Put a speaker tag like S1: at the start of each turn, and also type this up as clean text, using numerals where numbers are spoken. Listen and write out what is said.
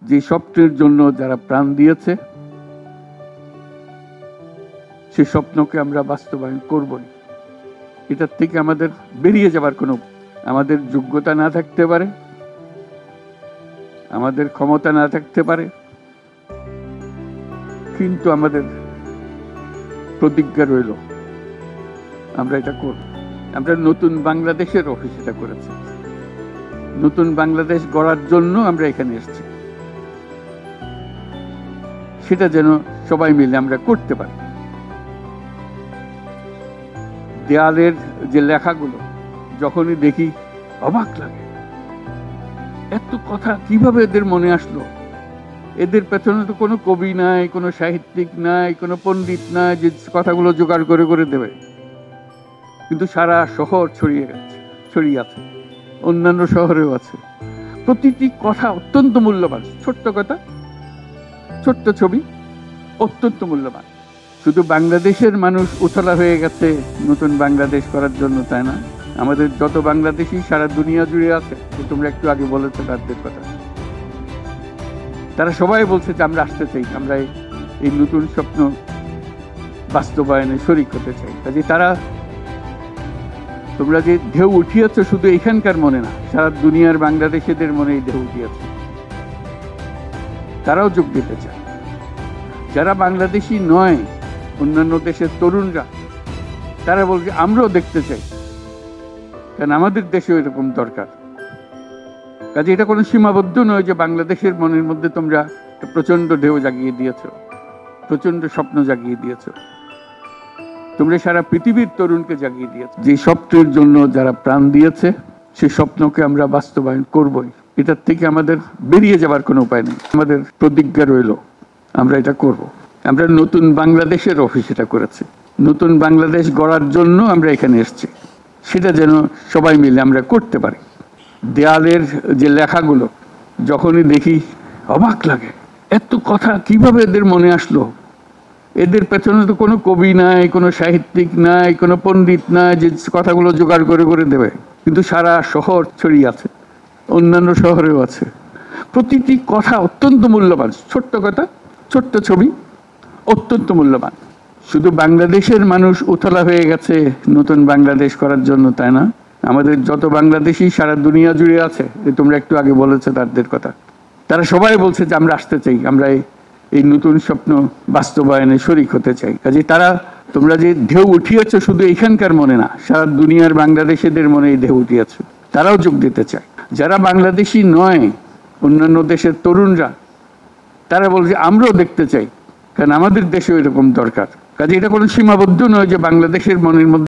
S1: যে স্বপ্নের জন্য যারা প্রাণ দিয়েছে সে স্বপ্নকে আমরা বাস্তবায়ন করবই। এটার থেকে আমাদের বেরিয়ে যাবার কোনো, আমাদের যোগ্যতা না থাকতে পারে, আমাদের ক্ষমতা না থাকতে পারে, কিন্তু আমাদের প্রতিজ্ঞা রইল আমরা এটা করব। আমরা নতুন বাংলাদেশের অফিস এটা করেছি। নতুন বাংলাদেশ গড়ার জন্য আমরা এখানে এসেছি, সেটা যেন সবাই মিলে আমরা করতে পারি। দেয়ালের যে লেখাগুলো যখনই দেখি অবাক লাগে, এত কথা কিভাবে এদের মনে আসলো। এদের পেছনে তো কোনো কবি নাই, কোনো সাহিত্যিক নাই, কোনো পণ্ডিত নাই যে কথাগুলো জোগাড় করে করে দেবে, কিন্তু সারা শহর ছড়িয়ে আছে, অন্যান্য শহরেও আছে। প্রতিটি কথা অত্যন্ত মূল্যবান, ছোট্ট কথা, ছোট্ট ছবি, অত্যন্ত মূল্যবান। শুধু বাংলাদেশের মানুষ উতলা হয়ে গেছে নতুন বাংলাদেশ করার জন্য, তাই না? আমাদের যত বাংলাদেশি সারা দুনিয়া জুড়ে আছে, তোমরা একটু আগে বলেছো তাদের কথা, তারা সবাই বলছে যে আমরা আসতে চাই, আমরা এই নতুন স্বপ্ন বাস্তবায়নে শরীক হতে চাই। কাজে তারা, তোমরা যে ঢেউ উঠিয়েছ শুধু এখানকার মনে না, সারা দুনিয়ার বাংলাদেশিদের মনে এই ঢেউ উঠিয়েছে, তারাও যোগ দিতে চায়। যারা বাংলাদেশি নয়, অন্যান্য দেশের তরুণরা, তারা বলছে আমরাও দেখতে চাই, কারণ আমাদের দেশেও এরকম দরকার। কাজে এটা কোনো সীমাবদ্ধ নয় যে বাংলাদেশের মনের মধ্যে তোমরা প্রচন্ড ঢেউ জাগিয়ে দিয়েছ, প্রচন্ড স্বপ্ন জাগিয়ে দিয়েছ, তোমরা সারা পৃথিবীর তরুণকে জাগিয়ে দিয়েছ। যে স্বপ্নের জন্য যারা প্রাণ দিয়েছে সে স্বপ্নকে আমরা বাস্তবায়ন করবই। এটার থেকে আমাদের বেরিয়ে যাবার কোনো উপায় নেই। আমাদের প্রতিজ্ঞা রইল আমরা এটা করব। আমরা নতুন বাংলাদেশের অফিস এটা করেছি। নতুন বাংলাদেশ গড়ার জন্য আমরা এখানে এসেছি, সেটা যেন সবাই মিলে আমরা করতে পারি। দেয়ালের যে লেখাগুলো যখনই দেখি অবাক লাগে, এত কথা কিভাবে এদের মনে আসলো। এদের পেছনে তো কোনো কবি নাই, কোনো সাহিত্যিক নাই, কোনো পণ্ডিত নাই যে কথাগুলো জোগাড় করে করে দেবে, কিন্তু সারা শহর ছড়িয়ে আছে, অন্যান্য শহরেও আছে। প্রতিটি কথা অত্যন্ত মূল্যবান, ছোট্ট কথা, ছোট্ট ছবি, অত্যন্ত মূল্যবান। শুধু বাংলাদেশের মানুষ উতলা হয়ে গেছে নতুন বাংলাদেশ করার জন্য, তাই না? আমাদের যত বাংলাদেশি সারা দুনিয়া জুড়ে আছে, তোমরা একটু আগে বলেছো তাদের কথা, তারা সবাই বলছে যে আমরা আসতে চাই, আমরা এই নতুন স্বপ্ন বাস্তবায়নে শরীক হতে চাই। কাজে তারা, তোমরা যে ঢেউ উঠিয়েছ শুধু এখানকার মনে না, সারা দুনিয়ার বাংলাদেশিদের মনে এই ঢেউ উঠিয়েছ, তারাও যোগ দিতে চায়। যারা বাংলাদেশি নয়, অন্যান্য দেশের তরুণরা, তারা বলছে আমরাও দেখতে চাই, কারণ আমাদের দেশেও এরকম দরকার। কাজে এটা কোনো সীমাবদ্ধ নয় যে বাংলাদেশের মনের মধ্যে